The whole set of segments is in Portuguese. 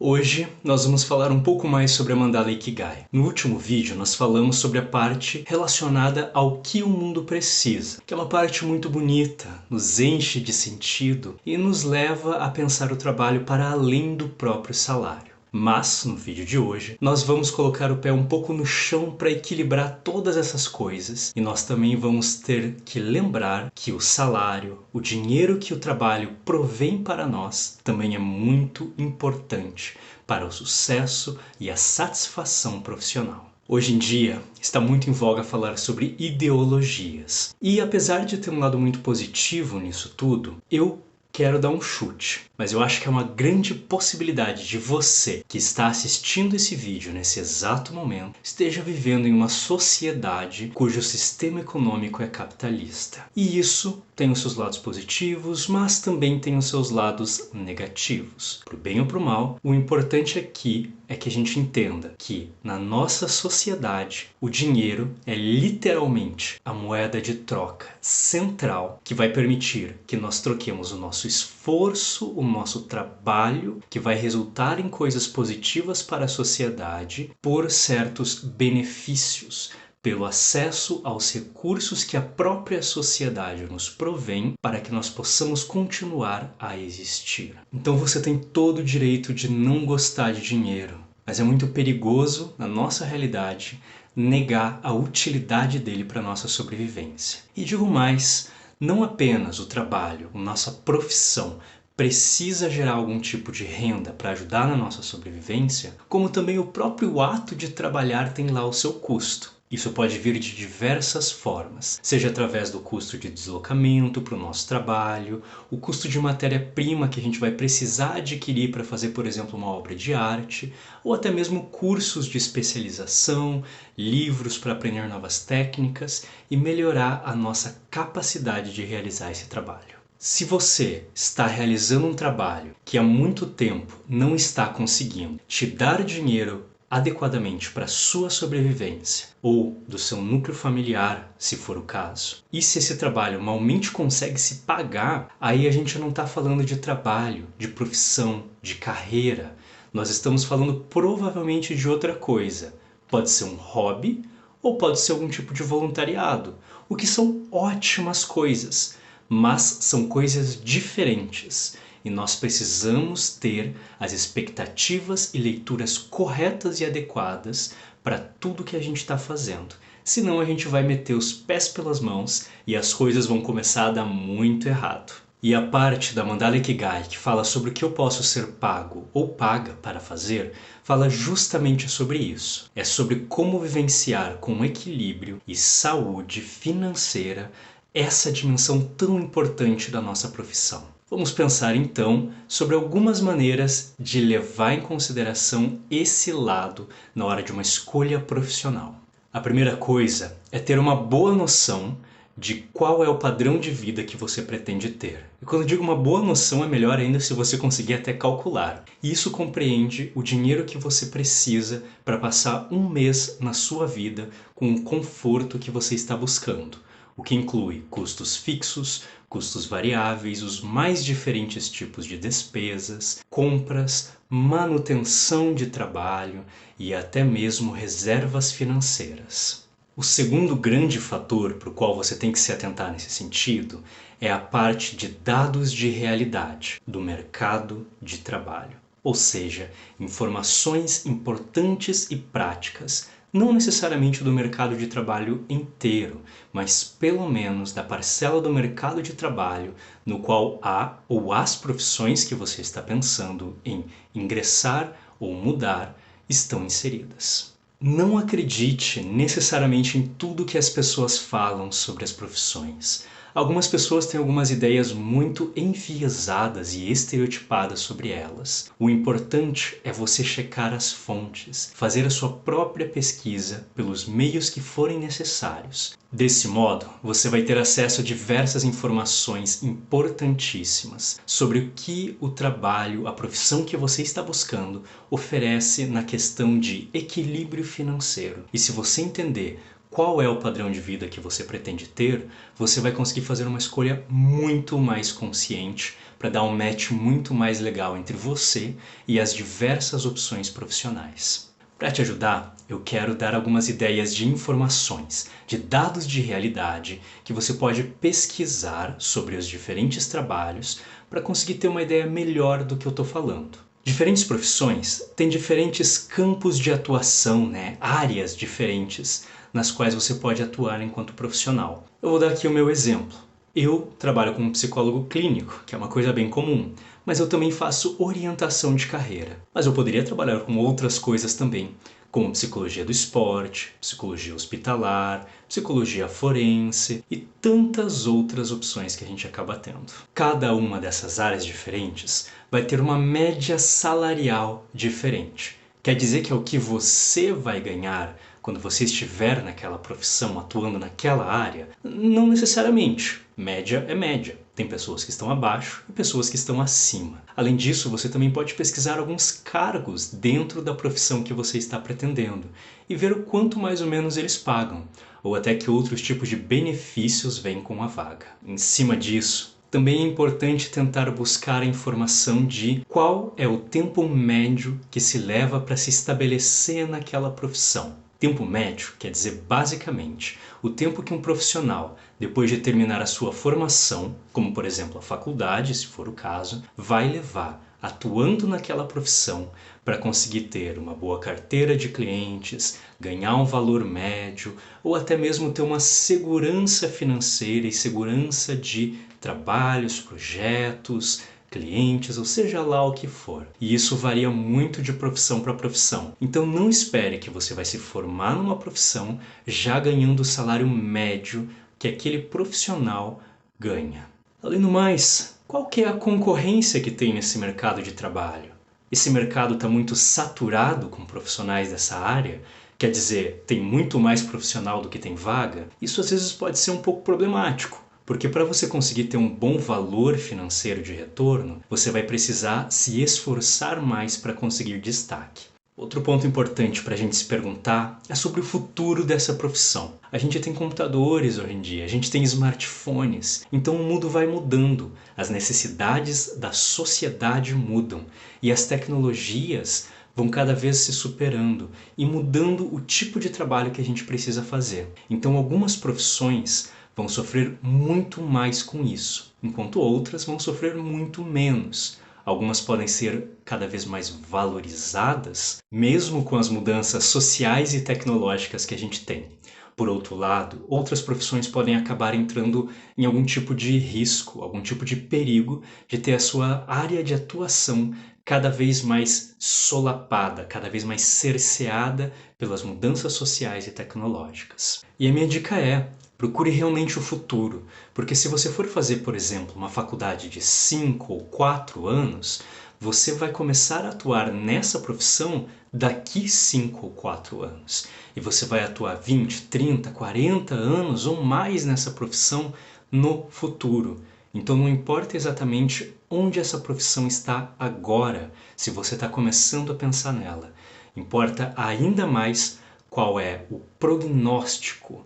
Hoje nós vamos falar um pouco mais sobre a Mandala Ikigai. No último vídeo nós falamos sobre a parte relacionada ao que o mundo precisa, que é uma parte muito bonita, nos enche de sentido e nos leva a pensar o trabalho para além do próprio salário. Mas, no vídeo de hoje, nós vamos colocar o pé um pouco no chão para equilibrar todas essas coisas e nós também vamos ter que lembrar que o salário, o dinheiro que o trabalho provém para nós, também é muito importante para o sucesso e a satisfação profissional. Hoje em dia, está muito em voga falar sobre ideologias. E apesar de ter um lado muito positivo nisso tudo, eu quero dar um chute, mas eu acho que é uma grande possibilidade de você, que está assistindo esse vídeo nesse exato momento, esteja vivendo em uma sociedade cujo sistema econômico é capitalista. E isso tem os seus lados positivos, mas também tem os seus lados negativos. Pro bem ou pro mal, o importante aqui é que a gente entenda que na nossa sociedade o dinheiro é literalmente a moeda de troca central que vai permitir que nós troquemos o nosso esforço, o nosso trabalho, que vai resultar em coisas positivas para a sociedade, por certos benefícios, pelo acesso aos recursos que a própria sociedade nos provém para que nós possamos continuar a existir. Então você tem todo o direito de não gostar de dinheiro, mas é muito perigoso, na nossa realidade, negar a utilidade dele para a nossa sobrevivência. E digo mais, não apenas o trabalho, a nossa profissão, precisa gerar algum tipo de renda para ajudar na nossa sobrevivência, como também o próprio ato de trabalhar tem lá o seu custo. Isso pode vir de diversas formas, seja através do custo de deslocamento para o nosso trabalho, o custo de matéria-prima que a gente vai precisar adquirir para fazer, por exemplo, uma obra de arte, ou até mesmo cursos de especialização, livros para aprender novas técnicas e melhorar a nossa capacidade de realizar esse trabalho. Se você está realizando um trabalho que há muito tempo não está conseguindo te dar dinheiro adequadamente para a sua sobrevivência ou do seu núcleo familiar, se for o caso. E se esse trabalho malmente consegue se pagar, aí a gente não está falando de trabalho, de profissão, de carreira. Nós estamos falando provavelmente de outra coisa. Pode ser um hobby ou pode ser algum tipo de voluntariado, o que são ótimas coisas, mas são coisas diferentes. E nós precisamos ter as expectativas e leituras corretas e adequadas para tudo que a gente está fazendo. Senão a gente vai meter os pés pelas mãos e as coisas vão começar a dar muito errado. E a parte da Mandala Ikigai que fala sobre o que eu posso ser pago ou paga para fazer, fala justamente sobre isso. É sobre como vivenciar com equilíbrio e saúde financeira essa dimensão tão importante da nossa profissão. Vamos pensar então sobre algumas maneiras de levar em consideração esse lado na hora de uma escolha profissional. A primeira coisa é ter uma boa noção de qual é o padrão de vida que você pretende ter. E quando eu digo uma boa noção, é melhor ainda se você conseguir até calcular. E isso compreende o dinheiro que você precisa para passar um mês na sua vida com o conforto que você está buscando, o que inclui custos fixos, custos variáveis, os mais diferentes tipos de despesas, compras, manutenção de trabalho e até mesmo reservas financeiras. O segundo grande fator para o qual você tem que se atentar nesse sentido é a parte de dados de realidade do mercado de trabalho, ou seja, informações importantes e práticas, não necessariamente do mercado de trabalho inteiro, mas pelo menos da parcela do mercado de trabalho no qual há ou as profissões que você está pensando em ingressar ou mudar estão inseridas. Não acredite necessariamente em tudo que as pessoas falam sobre as profissões. Algumas pessoas têm algumas ideias muito enviesadas e estereotipadas sobre elas. O importante é você checar as fontes, fazer a sua própria pesquisa pelos meios que forem necessários. Desse modo, você vai ter acesso a diversas informações importantíssimas sobre o que o trabalho, a profissão que você está buscando, oferece na questão de equilíbrio financeiro. E se você entender qual é o padrão de vida que você pretende ter, você vai conseguir fazer uma escolha muito mais consciente para dar um match muito mais legal entre você e as diversas opções profissionais. Para te ajudar, eu quero dar algumas ideias de informações, de dados de realidade que você pode pesquisar sobre os diferentes trabalhos para conseguir ter uma ideia melhor do que eu estou falando. Diferentes profissões têm diferentes campos de atuação, áreas diferentes nas quais você pode atuar enquanto profissional. Eu vou dar aqui o meu exemplo. Eu trabalho como psicólogo clínico, que é uma coisa bem comum, mas eu também faço orientação de carreira. Mas eu poderia trabalhar com outras coisas também, como psicologia do esporte, psicologia hospitalar, psicologia forense e tantas outras opções que a gente acaba tendo. Cada uma dessas áreas diferentes vai ter uma média salarial diferente. Quer dizer que é o que você vai ganhar quando você estiver naquela profissão, atuando naquela área? Não necessariamente. Média é média. Tem pessoas que estão abaixo e pessoas que estão acima. Além disso, você também pode pesquisar alguns cargos dentro da profissão que você está pretendendo e ver o quanto mais ou menos eles pagam, ou até que outros tipos de benefícios vêm com a vaga. Em cima disso, também é importante tentar buscar a informação de qual é o tempo médio que se leva para se estabelecer naquela profissão. Tempo médio quer dizer, basicamente, o tempo que um profissional, depois de terminar a sua formação, como por exemplo a faculdade, se for o caso, vai levar atuando naquela profissão para conseguir ter uma boa carteira de clientes, ganhar um valor médio ou até mesmo ter uma segurança financeira e segurança de trabalhos, projetos, clientes, ou seja lá o que for. E isso varia muito de profissão para profissão. Então não espere que você vai se formar numa profissão já ganhando o salário médio que aquele profissional ganha. Além do mais, qual que é a concorrência que tem nesse mercado de trabalho? Esse mercado está muito saturado com profissionais dessa área? Quer dizer, tem muito mais profissional do que tem vaga? Isso às vezes pode ser um pouco problemático. Porque para você conseguir ter um bom valor financeiro de retorno, você vai precisar se esforçar mais para conseguir destaque. Outro ponto importante para a gente se perguntar é sobre o futuro dessa profissão. A gente tem computadores hoje em dia, a gente tem smartphones, então o mundo vai mudando, as necessidades da sociedade mudam e as tecnologias vão cada vez se superando e mudando o tipo de trabalho que a gente precisa fazer. Então algumas profissões vão sofrer muito mais com isso, enquanto outras vão sofrer muito menos. Algumas podem ser cada vez mais valorizadas, mesmo com as mudanças sociais e tecnológicas que a gente tem. Por outro lado, outras profissões podem acabar entrando em algum tipo de risco, algum tipo de perigo de ter a sua área de atuação cada vez mais solapada, cada vez mais cerceada pelas mudanças sociais e tecnológicas. E a minha dica é: procure realmente o futuro, porque se você for fazer, por exemplo, uma faculdade de 5 ou 4 anos, você vai começar a atuar nessa profissão daqui 5 ou 4 anos. E você vai atuar 20, 30, 40 anos ou mais nessa profissão no futuro. Então não importa exatamente onde essa profissão está agora, se você está começando a pensar nela. Importa ainda mais qual é o prognóstico,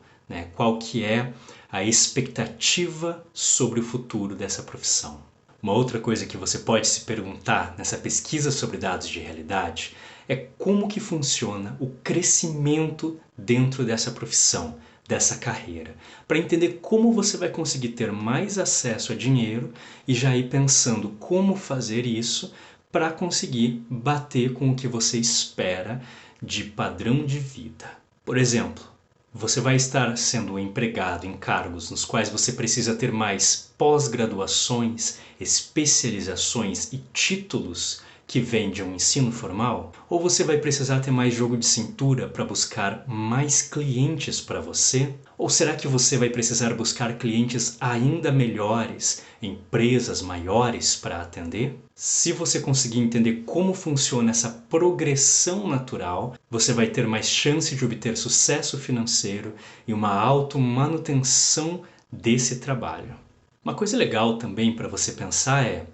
qual que é a expectativa sobre o futuro dessa profissão. Uma outra coisa que você pode se perguntar nessa pesquisa sobre dados de realidade é como que funciona o crescimento dentro dessa profissão, dessa carreira, para entender como você vai conseguir ter mais acesso a dinheiro e já ir pensando como fazer isso para conseguir bater com o que você espera de padrão de vida. Por exemplo, você vai estar sendo empregado em cargos nos quais você precisa ter mais pós-graduações, especializações e títulos que vêm de um ensino formal? Ou você vai precisar ter mais jogo de cintura para buscar mais clientes para você? Ou será que você vai precisar buscar clientes ainda melhores, empresas maiores para atender? Se você conseguir entender como funciona essa progressão natural, você vai ter mais chance de obter sucesso financeiro e uma automanutenção desse trabalho. Uma coisa legal também para você pensar é: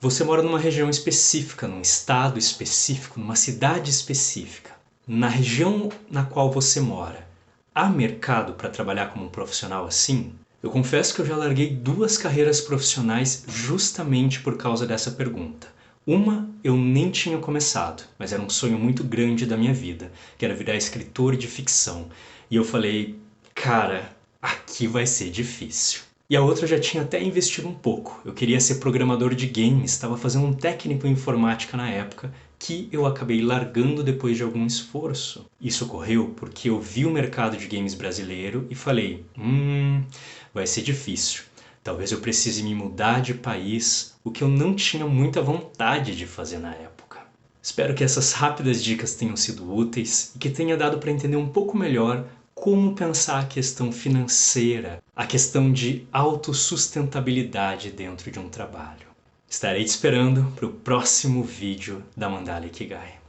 você mora numa região específica, num estado específico, numa cidade específica. Na região na qual você mora, há mercado para trabalhar como um profissional assim? Eu confesso que eu já larguei 2 carreiras profissionais justamente por causa dessa pergunta. Uma eu nem tinha começado, mas era um sonho muito grande da minha vida, que era virar escritor de ficção. E eu falei, cara, aqui vai ser difícil. E a outra eu já tinha até investido um pouco. Eu queria ser programador de games, estava fazendo um técnico em informática na época, que eu acabei largando depois de algum esforço. Isso ocorreu porque eu vi o mercado de games brasileiro e falei, vai ser difícil. Talvez eu precise me mudar de país, o que eu não tinha muita vontade de fazer na época. Espero que essas rápidas dicas tenham sido úteis e que tenha dado para entender um pouco melhor como pensar a questão financeira, a questão de autossustentabilidade dentro de um trabalho. Estarei te esperando para o próximo vídeo da Mandala Ikigai.